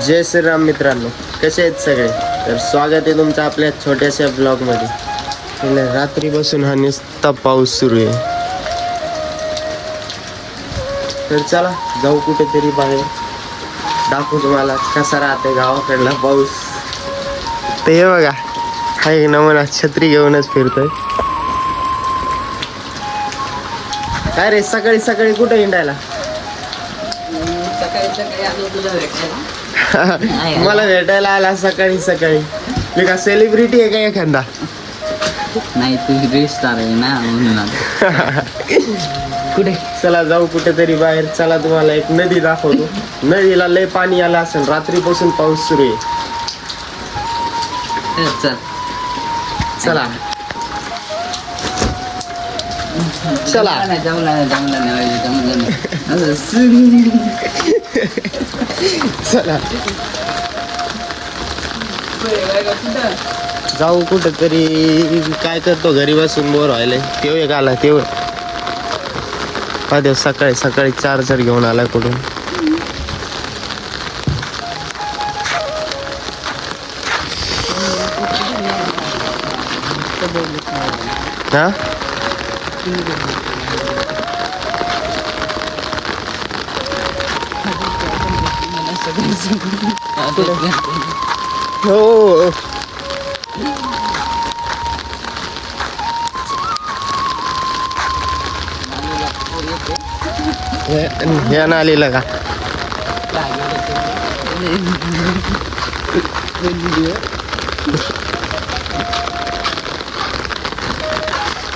जय श्रीराम मित्रांनो, कसे आहेत सगळे? तर स्वागत आहे तुमचं आपल्या छोट्याशा ब्लॉगमध्ये. रात्री बसून हा नुसता पाऊस सुरू आहे. तर चला जाऊ कुठेतरी बाहेर, दाखवू तुम्हाला कसा राहते गावाकडला पाऊस. ते हे बघा, हा एक नमुना छत्री घेऊनच फिरतोय. काय रे सकाळी सकाळी कुठे हिंडायला? मला भेटायला आला सकाळी सकाळी. मी का सेलिब्रिटी आहे का एखादा? नाही, तू ड्रेस आहे ना म्हणून. कुठे चला जाऊ कुठेतरी बाहेर. चला तुम्हाला एक नदी दाखवतो. नदीला लय पाणी आलं असेल, रात्रीपासून पाऊस सुरू आहे. चला चला चला जाऊ कुठेतरी. काय करतो घरी बसून बोर व्हायला. तेव एक आला तेव देव सकाळी सकाळी चार्जर घेऊन आला कुठून. हा हो हे नालीला का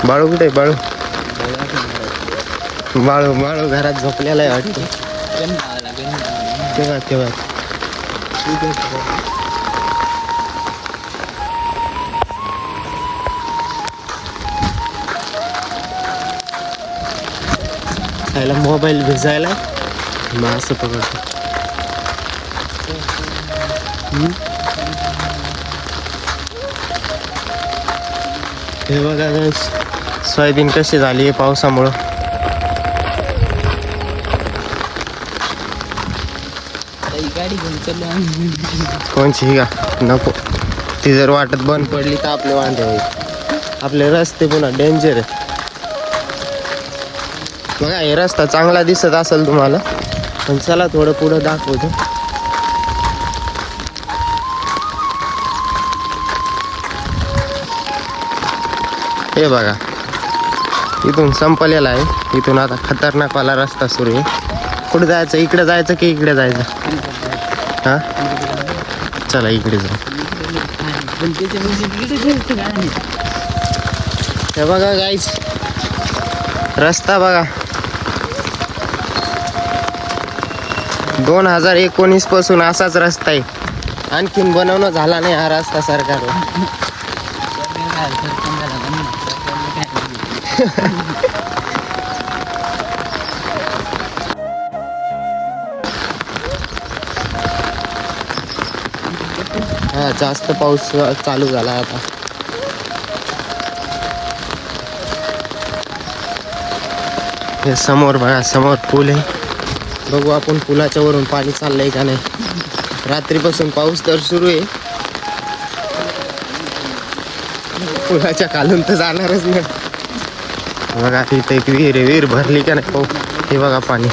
बाळू कुठे? बाळू बाळू बाळू घरात झोपलेला आहे वाटतं. तेव्हा तेव्हा खायला मोबाईल भिजायला मग असं पकडतो. हे बघा सोयाबीन कशी झाली आहे पावसामुळं. गाडी घेऊन चाललो. कोणची ही का नको. ती जर वाटत बंद पडली तर आपले वांदे होईल. आपले रस्ते पुन्हा डेंजर आहे. बघा हे रस्ता चांगला दिसत असेल तुम्हाला, पण चला थोडं पुढं दाखवतो. हे बघा इथून संपलेला आहे. इथून आता खतरनाकवाला रस्ता सुरू आहे. कुठं जायचं? इकडे जायचं की इकडे जायचं? हा चला इकडे जाऊ. हे बघा गाईस रस्ता बघा. 2019 पासून असाच रस्ता आहे. आणखीन बनवणं झाला नाही हा रस्ता सरकारला. हा जास्त पाऊस चालू झाला आता. हे समोर बघा, समोर पूल आहे. बघू आपण पुलाच्या वरून पाणी चाललंय का नाही. रात्रीपासून पाऊस तर सुरू आहे. पुलाच्या खालून तर जाणारच नाही. बघा तिथे एक विहीर आहे. विहीर भरली का नाही पाऊस. हे बघा पाणी.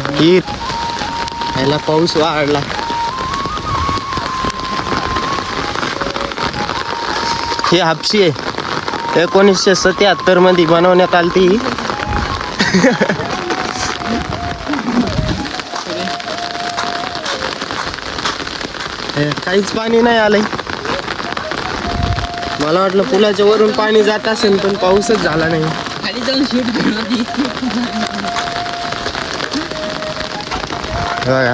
विहीर याला पाऊस वाढला. ही हापशी आहे. 1977 मध्ये बनवण्यात आली ती. काहीच पाणी नाही आलंय. मला वाटलं पुलाच्या वरून पाणी जात असेल, पण पाऊसच झाला नाही. खाली जाऊन शूट बघा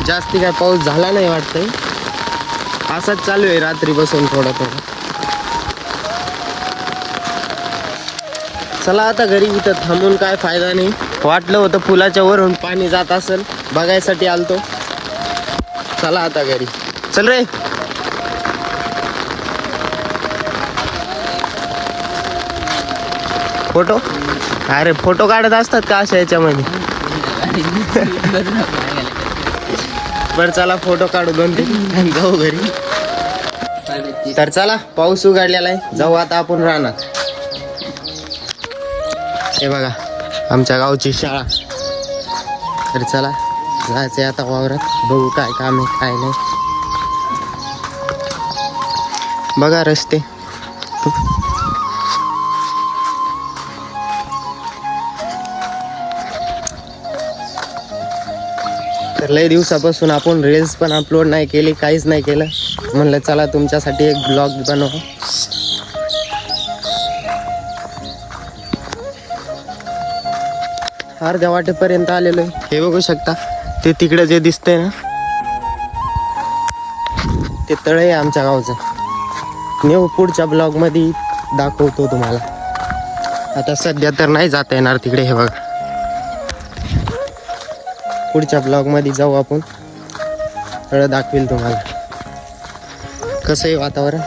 जास्ती काय पाऊस झाला नाही वाटतंय. असाच चालू आहे रात्रीपासून थोडा थोडा. चला आता घरी. इथं थांबून काय फायदा नाही. वाटलं होतं पुलाच्या वरून पाणी जात असेल, बघायसाठी आलतो. चला आता घरी. चल रे. फोटो अरे फोटो काढत असतात का अशा याच्यामध्ये? बरं चला फोटो काढू 2-3 आणि जाऊ घरी. तर चला पाऊस उघडलेला आहे, जाऊ आता आपण राहणार. हे बघा आमच्या गावची शाळा. तर चला जायचंय आता वावरात, बघू काय काम आहे काय नाही. बघा रस्ते. तर लय दिवसापासून आपण रील्स पण अपलोड नाही केली, काहीच नाही केलं. म्हणलं चला तुमच्यासाठी एक ब्लॉग बनव. अर्ध्या वाटेपर्यंत आलेलो आहे. हे बघू शकता ते तिकडे जे दिसतंय ना ते तळ आहे आमच्या गावचं. नेऊ पुढच्या ब्लॉग मध्ये दाखवतो तुम्हाला. आता सध्या तर नाही जाता येणार तिकडे. हे बघा पुढच्या ब्लॉग मध्ये जाऊ आपण, तळ दाखवेल तुम्हाला. कसं आहे वातावरण.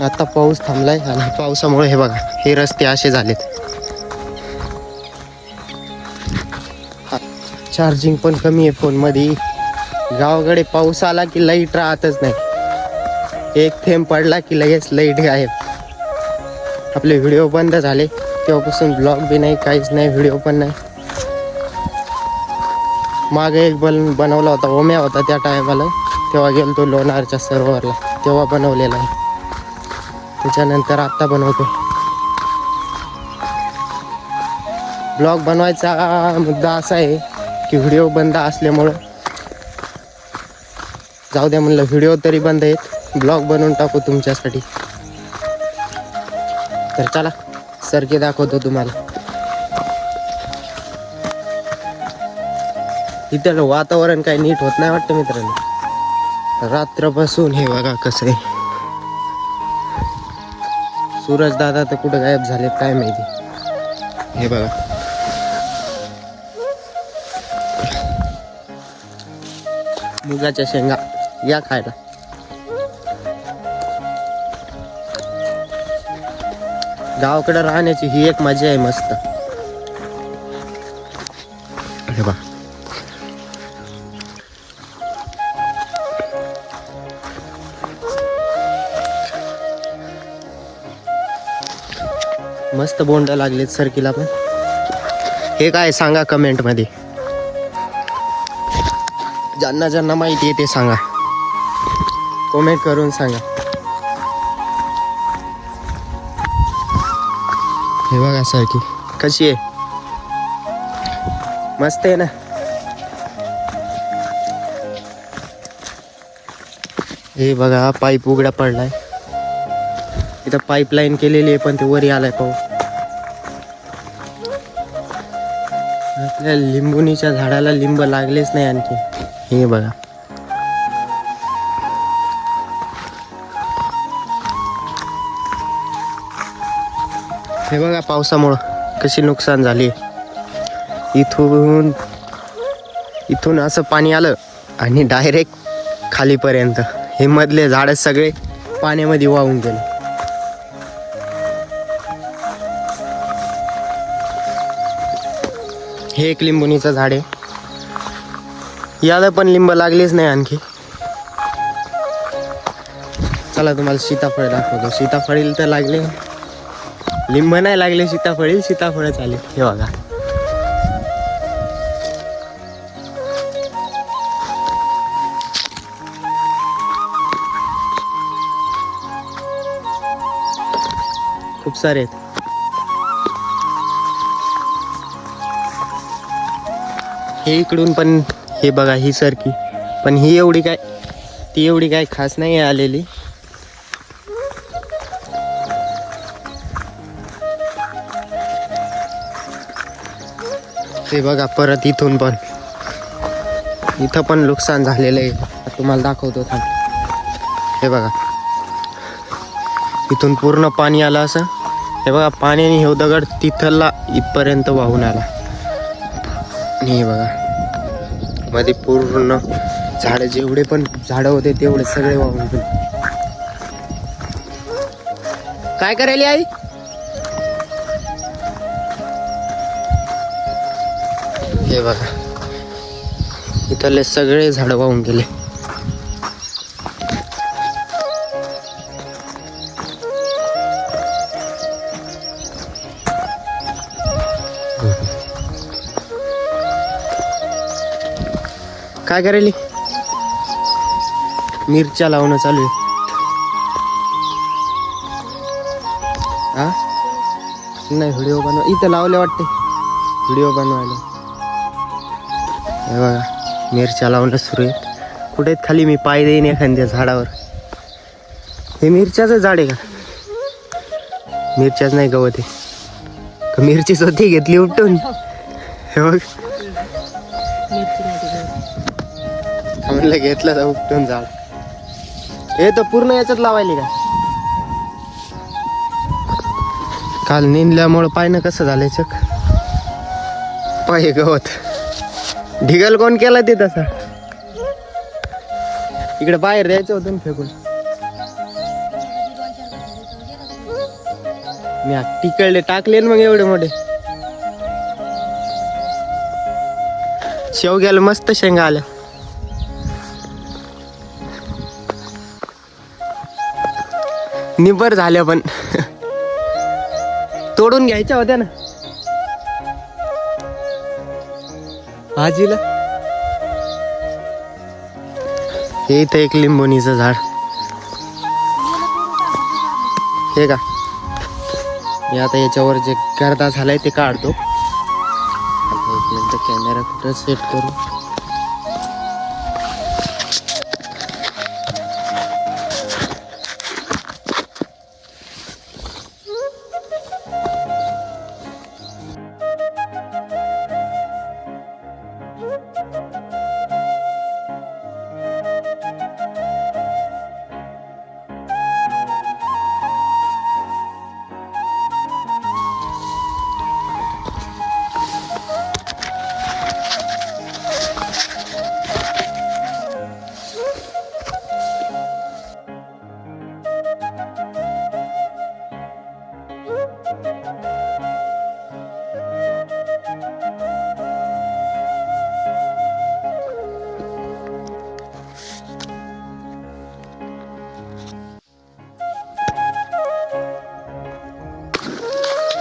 आता पाऊस थांबलाय आणि पावसामुळे हे बघा हे रस्ते असे झालेत. चार्जिंग पण कमी आहे फोन मध्ये. गावाकडे पाऊस आला की लाईट राहतच नाही. एक थेंब पडला की लगेच लाईट गायब. आपले व्हिडिओ बंद झाले तेव्हापासून ब्लॉग बी नाही, काहीच नाही, व्हिडिओ पण नाही. मागे एक बनवला होता, ओम्या होता त्या टायमाला, तेव्हा गेलो तो लोणारच्या सरोवरला, तेव्हा बनवलेला आहे. त्याच्यानंतर आत्ता बनवतो. ब्लॉग बनवायचा मुद्दा असा आहे की व्हिडिओ बंद असल्यामुळं जाऊ द्या म्हणलं, व्हिडिओ तरी बंद आहेत, ब्लॉग बनवून टाकू तुमच्यासाठी. तर चला सरके दाखवतो तुम्हाला. इथं वातावरण काही नीट होत नाही वाटतं मित्रांनो. रात्रपासून हे बघा कसं आहे. सूरज दादा तर कुठं गायब झाले काय माहिती. हे बघा मुगाच्या शेंगा या खायला. गावाकडे राहण्याची ही एक मजा आहे मस्त. हे बघा मस्त बोंड लागलेत सरकीला पण. हे काय सांगा कमेंट मध्ये, ज्यांना ज्यांना माहिती आहे ते सांगा, कमेंट करून सांगा. हे बघा सरकी कशी आहे, मस्त आहे ना. हे बघा पाईप उघडा पडलाय. इथं पाईपलाईन केलेली आहे पण ते वरी आलाय पाहू. आपल्या लिंबुनीच्या झाडाला लिंब लागलेच नाही आणखी. हे बघा हे बघा पावसामुळं कशी नुकसान झाली. इथून असं पाणी आलं आणि डायरेक्ट खालीपर्यंत हे मधले झाड सगळे पाण्यामध्ये वाहून गेले. हे एक लिंबुनीचं झाड आहे, याला पण लिंब लागलेच नाही आणखी. चला तुम्हाला सीताफळ दाखवतो. सीताफळीला तर लागले, लिंब नाही लागले सीताफळी, सीताफळच आले. हे बघा खूप सारे आहेत. हे इकडून पण हे बघा ही सरकी, पण ही एवढी काय खास नाही आलेली. ते बघा परत इथून पण, इथं पण नुकसान झालेलं आहे, तुम्हाला दाखवतो थांब. हे बघा इथून पूर्ण पाणी आलं असं. हे बघा पाण्याने हे दगड तिथला इथपर्यंत वाहून आला. आणि हे बघा मध्ये पूर्ण झाडं, जेवढे पण झाडं होते तेवढे सगळे वाहून गेले. काय करायली आई? हे बघा इथले सगळे झाड वाहून गेले. काय करेली? मिरच्या लावणं चालू आहे. हा नाही व्हिडिओ बनवा इथं लावले वाटते व्हिडिओ बनवायला. हे बघा मिरच्या लावणं सुरू आहे. कुठे आहेत खाली मी पाय देईन एखाद्या झाडावर. हे मिरच्याचं झाड आहे का? मिरच्याच नाही गवत आहे का? मिरची स्वतः घेतली उपटून. हे बघ म्हणलं घेतलं तर उपटून झाड. हे तर पूर्ण याच्यात लावायले का? काल निंदल्यामुळं पायनं कसं झालंय चक. पाय गवत ढिगल कोण केला ते तसा. इकडे बाहेर द्यायचं होतं ना फेकून. मी तिकडले टाकले ना मग एवढे मोठे. शेवग्याला मस्त शेंगा आल्या. निबर झाल्या पण तोडून घ्यायच्या होत्या ना आजीला. हे इथं एक लिंबोणीचं झाड. हे का मी आता याच्यावर जे गर्दा झालाय ते काढतो. एक मिनिट कॅमेरा कुठं सेट करू.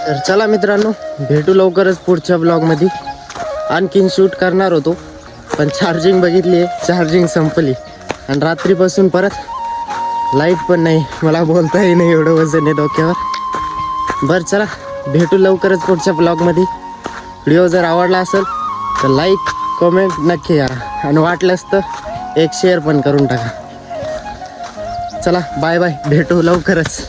तर चला मित्रांनो भेटू लवकरच पुढच्या ब्लॉगमध्ये. आणखीन शूट करणार होतो पण चार्जिंग बघितली आहे चार्जिंग संपली आणि रात्रीपासून परत लाईट पण नाही. मला बोलताही नाही एवढं वजन आहे डोक्यावर. बरं चला भेटू लवकरच पुढच्या ब्लॉगमध्ये. व्हिडिओ जर आवडला असेल तर लाईक कमेंट नक्की करा आणि वाटलंच तर एक शेअर पण करून टाका. चला बाय बाय भेटू लवकरच.